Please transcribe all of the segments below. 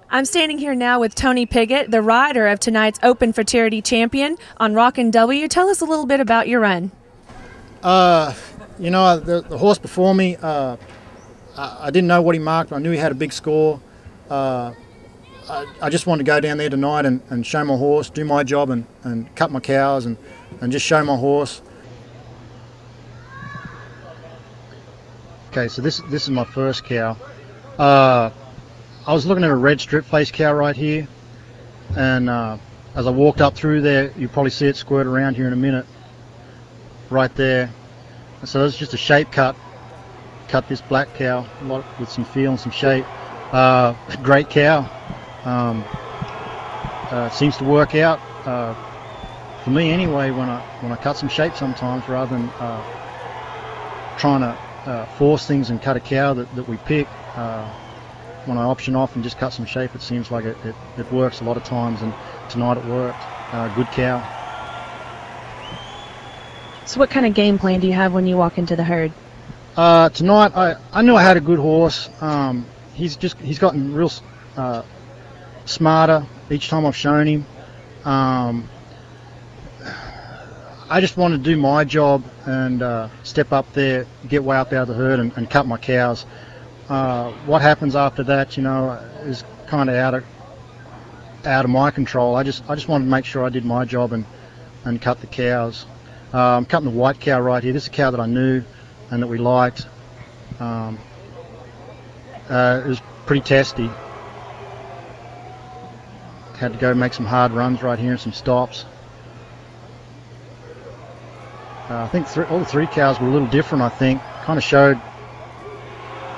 I'm standing here now with Tony Piggott, the rider of tonight's Open Futurity champion on Rockin W. Tell us a little bit about your run. The horse before me, I didn't know what he marked, but I knew he had a big score. I just wanted to go down there tonight and show my horse, do my job and cut my cows and just show my horse. Okay, so this is my first cow. I was looking at a red strip face cow right here, and as I walked up through there, you probably see it squirt around here in a minute, right there. And so that's just a shape cut this black cow, with some feel and some shape. Great cow. Seems to work out for me anyway when I cut some shape sometimes, rather than trying to force things and cut a cow that we pick. When I option off and just cut some shape, it seems like it works a lot of times, and tonight it worked. Good cow. So what kind of game plan do you have when you walk into the herd? Tonight I knew I had a good horse. He's gotten real smarter each time I've shown him. I just wanted to do my job and step up there, get way up out of the herd and cut my cows. What happens after that, is kind of out of my control. I just wanted to make sure I did my job and cut the cows. I'm cutting the white cow right here. This is a cow that I knew and that we liked. It was pretty testy. Had to go make some hard runs right here and some stops. I think all the three cows were a little different. I think kind of showed.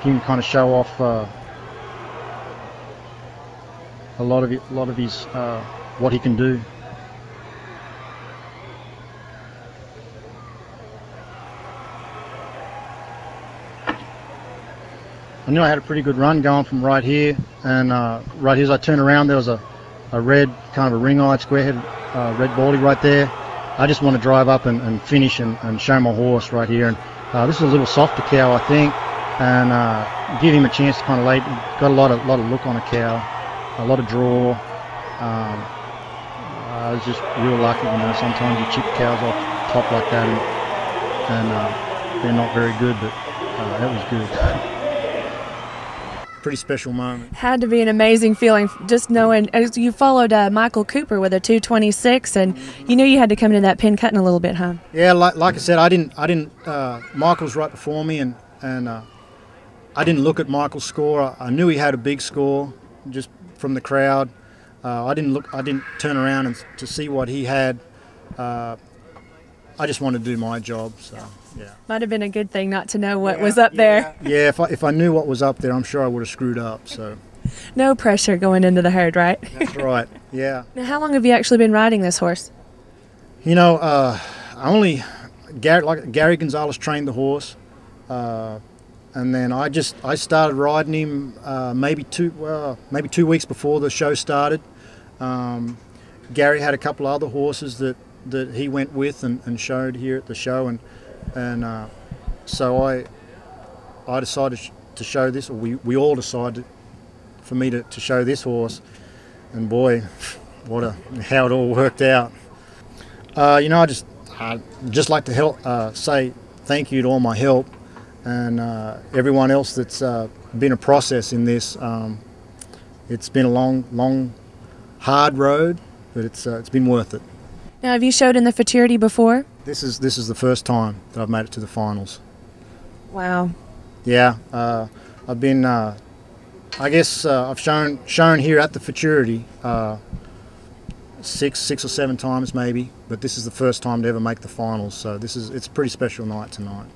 He can kind of show off a lot of his what he can do. I knew I had a pretty good run going from right here, and right here as I turn around, there was a red, kind of a ring-eyed, square-headed red baldy right there. I just want to drive up and finish and show my horse right here. And this is a little softer cow, I think. And give him a chance to kind of lay. Got a lot of look on a cow, a lot of draw. I was just real lucky, Sometimes you chip cows off top like that, and they're not very good, but that was good. Pretty special moment. Had to be an amazing feeling, just knowing as you followed Michael Cooper with a 226, and you knew you had to come into that pen cutting a little bit, huh? Yeah, like I said, I didn't. Michael's right before me, and I didn't look at Michael's score. I knew he had a big score just from the crowd. I didn't turn around to see what he had. I just wanted to do my job. So yeah. Might have been a good thing not to know what was up there. Yeah, if I knew what was up there, I'm sure I would have screwed up. So. No pressure going into the herd, right? That's right. Yeah. Now, how long have you actually been riding this horse? Gary Gonzalez trained the horse. And then I started riding him maybe 2 weeks before the show started. Gary had a couple other horses that he went with and showed here at the show, and so I decided to show this, or we all decided for me to show this horse, and boy, how it all worked out. I just like to say thank you to all my help. And everyone else that's been a process in this. It's been a long, hard road, but it's been worth it. Now, have you showed in the Futurity before? This is the first time that I've made it to the finals. Wow. Yeah, I've been. I guess I've shown here at the Futurity six or seven times maybe, but this is the first time to ever make the finals. So it's a pretty special night tonight.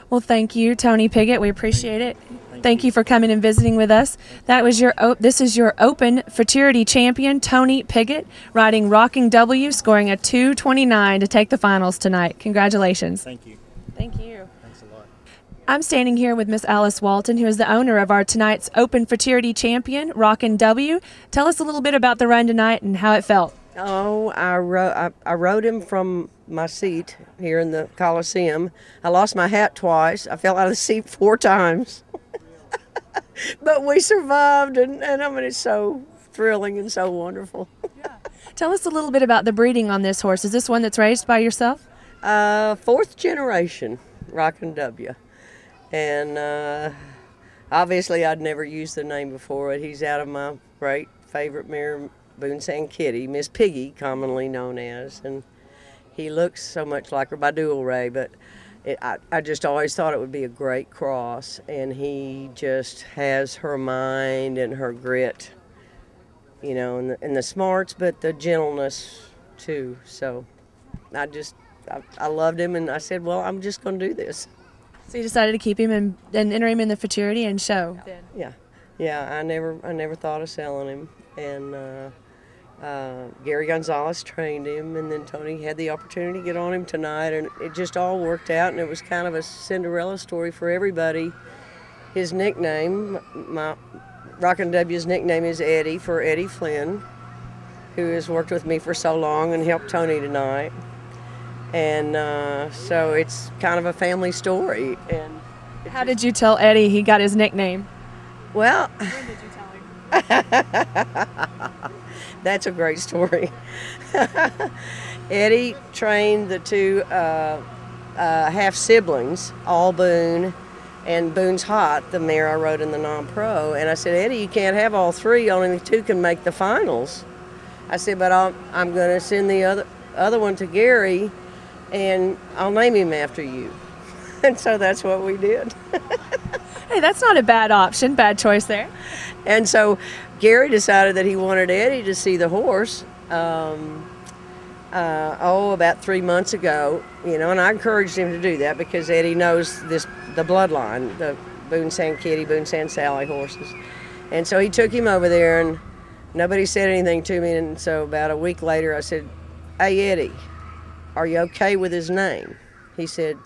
Well, thank you, Tony Piggott. We appreciate it. Thank you for coming and visiting with us. This is your Open Futurity champion, Tony Piggott, riding Rockin W, scoring a 229 to take the finals tonight. Congratulations. Thank you. Thank you. Thanks a lot. I'm standing here with Miss Alice Walton, who is the owner of our tonight's Open Futurity champion, Rockin W. Tell us a little bit about the run tonight and how it felt. Oh, I rode him from my seat here in the Coliseum. I lost my hat twice. I fell out of the seat 4 times. but we survived, and I mean, it's so thrilling and so wonderful. Tell us a little bit about the breeding on this horse. Is this one that's raised by yourself? Fourth generation, Rockin W. And obviously I'd never used the name before it. He's out of my great favorite mare, Boone Sand Kitty, Miss Piggy, commonly known as. And he looks so much like her by dual ray, but I just always thought it would be a great cross. And he just has her mind and her grit, you know, and the smarts, but the gentleness too. So I loved him, and I said, well, I'm just going to do this. So you decided to keep him and enter him in the Futurity and show. Yeah. I never thought of selling him, and Gary Gonzalez trained him, and then Tony had the opportunity to get on him tonight, and it just all worked out, and it was kind of a Cinderella story for everybody. His nickname, my Rockin' W's nickname, is Eddie, for Eddie Flynn, who has worked with me for so long and helped Tony tonight. And so it's kind of a family story. And how did you tell Eddie he got his nickname? Well, when did you tell him? That's a great story. Eddie trained the two half siblings, All Boone and Boone's Hot, the mare I rode in the non-pro. And I said, Eddie, you can't have all three. Only the two can make the finals. I said, but I'm going to send the other one to Gary, and I'll name him after you. And so that's what we did. Hey, that's not a bad option, bad choice there. And so Gary decided that he wanted Eddie to see the horse, about 3 months ago, you know, and I encouraged him to do that because Eddie knows the bloodline, the Boone Sand Kitty, Boone Sand Sally horses. And so he took him over there, and nobody said anything to me, and so about a week later I said, hey, Eddie, are you okay with his name? He said,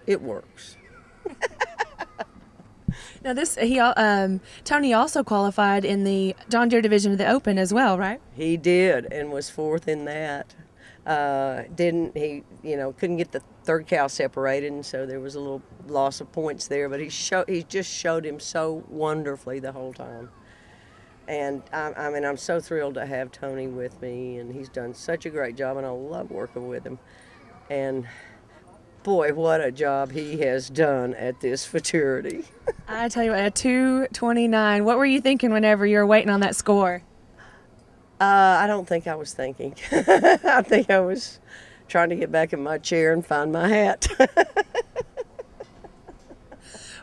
it works. Now Tony also qualified in the John Deere division of the Open as well, right? He did, and was fourth in that. Couldn't get the third cow separated, and so there was a little loss of points there, but he just showed him so wonderfully the whole time. And I'm so thrilled to have Tony with me, and he's done such a great job, and I love working with him. And boy, what a job he has done at this Futurity. I tell you what, at 229, what were you thinking whenever you were waiting on that score? I don't think I was thinking. I think I was trying to get back in my chair and find my hat.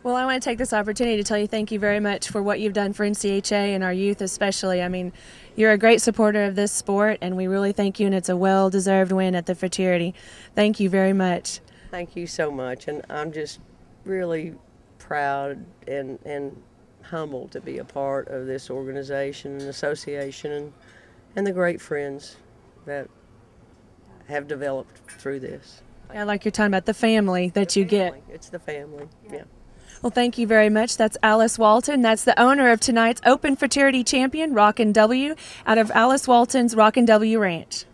Well, I want to take this opportunity to tell you thank you very much for what you've done for NCHA and our youth especially. I mean, you're a great supporter of this sport, and we really thank you, and it's a well-deserved win at the Futurity. Thank you very much. Thank you so much, and I'm just really proud and humbled to be a part of this organization and association and the great friends that have developed through this. Yeah, like you're talking about the family that you get. It's the family, yeah. Well, thank you very much. That's Alice Walton. That's the owner of tonight's Open Futurity champion, Rockin' W, out of Alice Walton's Rockin' W Ranch.